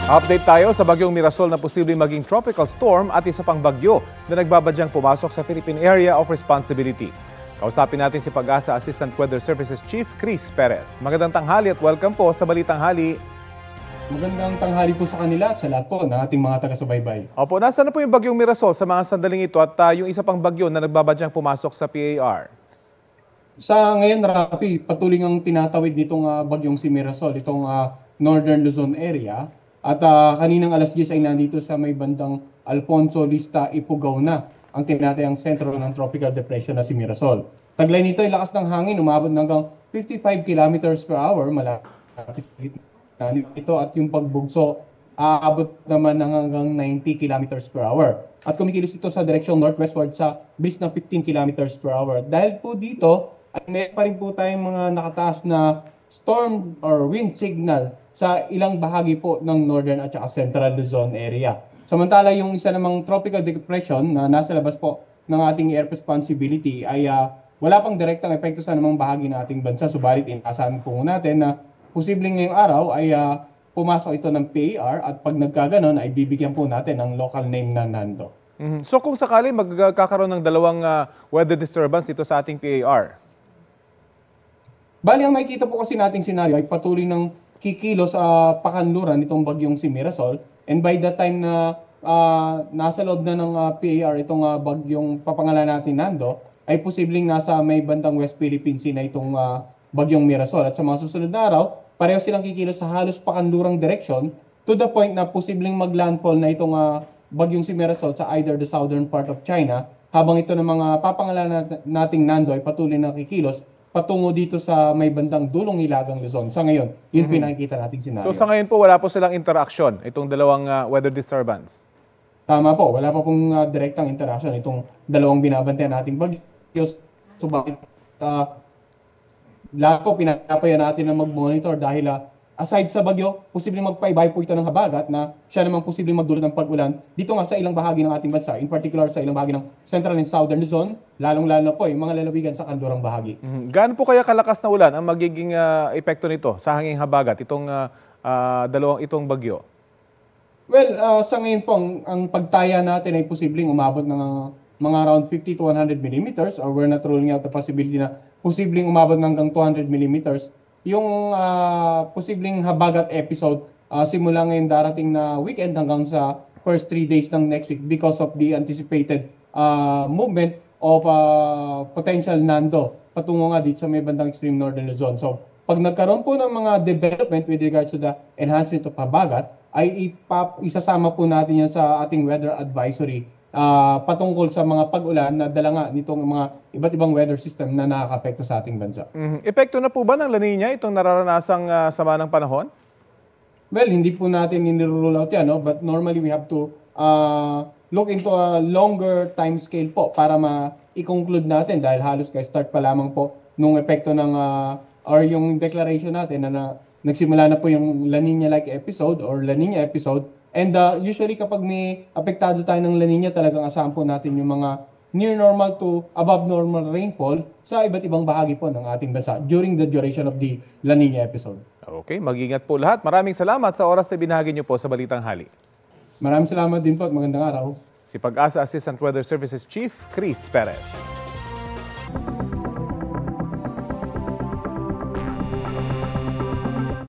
Update tayo sa bagyong Mirasol na posibleng maging tropical storm at isa pang bagyo na nagbabadyang pumasok sa Philippine Area of Responsibility. Kausapin natin si Pag-asa Assistant Weather Services Chief Chris Perez. Magandang tanghali at welcome po sa Balitang Hali. Magandang tanghali po sa kanila at sa lahat po ng ating mga taga-subaybay. Opo, nasaan na po yung bagyong Mirasol sa mga sandaling ito at yung isa pang bagyo na nagbabadyang pumasok sa PAR? Sa ngayon, Rafi, patuloy ang tinatawid nitong bagyong si Mirasol, itong Northern Luzon area. At kaninang alas 10 ay nandito sa may bandang Alfonso Lista, Ifugao na ang tinatayang sentro ng tropical depression na si Mirasol. Taglay nito ay lakas ng hangin, umabot hanggang 55 kilometers per hour, malapit ito at yung pagbugso aabot naman ng hanggang 90 kilometers per hour. At kumikilos ito sa direksyong northwestward sa bilis na 15 kilometers per hour. Dahil po dito, ay may pa rin po tayong mga nakataas na storm or wind signal sa ilang bahagi po ng northern at saka central Luzon area. Samantala yung isa namang tropical depression na nasa labas po ng ating air responsibility ay wala pang direktang epekto sa namang bahagi ng ating bansa. Subalit inaasahan po natin na posibleng ngayong araw ay pumasok ito ng PAR at pag nagkaganon ay bibigyan po natin ng local name na Nando. So kung sakali magkakaroon ng dalawang weather disturbance dito sa ating PAR? Bali, ang makikita po kasi nating senaryo ay patuloy ng kikilos sa pakanluran itong bagyong si Mirasol. And by the time na nasa loob na ng PAR itong bagyong papangalan natin Nando, ay posibleng nasa may bandang West Philippine Sea na itong bagyong Mirasol. At sa mga susunod na araw, pareho silang kikilos sa halos pakanlurang direksyon to the point na posibleng maglandfall na itong bagyong si Mirasol sa either the southern part of China, habang ito ng mga papangalan nating Nando ay patuloy na kikilos patungo dito sa may bandang dulong Hilagang Luzon. Sa ngayon, yun pinakikita nating senaryo. So sa ngayon po, wala po silang interaction, itong dalawang weather disturbance? Tama po, wala pa pong direktang interaction itong dalawang binabantayan nating bagyo. Subalit, lahat po pinapaya natin na mag-monitor dahil aside sa bagyo, posibleng magpaibay po ito ng habagat na siya namang posibleng magdulot ng pag-ulan dito nga sa ilang bahagi ng ating bansa, in particular sa ilang bahagi ng central and southern Luzon, lalong-lalo na po yung mga lalawigan sa kanlurang bahagi. Gaano po kaya kalakas na ulan ang magiging epekto nito sa hanging habagat, itong bagyo? Well, sa ngayon po, ang pagtaya natin ay posibleng umabot ng mga around 50 to 100 millimeters, or we're not ruling out the possibility na posibleng umabot ng hanggang 200 millimeters. Yung posibleng habagat episode simula ngayon darating na weekend hanggang sa first 3 days ng next week because of the anticipated movement of potential Nando patungo nga dito sa may bandang extreme northern Luzon. So, pag nagkaroon po ng mga development with regards to the enhancement of habagat, ay isasama po natin yan sa ating weather advisory patungkol sa mga pag-ulan na dala nga nitong mga iba't ibang weather system na nakaka-apekto sa ating bansa. Epekto na po ba ng La Nina itong nararanasang sama ng panahon? Well, hindi po natin nirule out yan, no? But normally we have to look into a longer time scale po para ma-conclude natin dahil halos start pa lamang po nung epekto ng or yung declaration natin na nagsimula na po yung La Nina-like episode or La Nina episode. And usually kapag may apektado tayo ng La Nina, talagang asahan po natin yung mga near normal to above normal rainfall sa iba't ibang bahagi po ng ating bansa during the duration of the La Nina episode. Okay, mag-ingat po lahat. Maraming salamat sa oras na binahagi niyo po sa Balitang Hali. Maraming salamat din po at magandang araw. Si Pag-asa Assistant Weather Services Chief Chris Perez.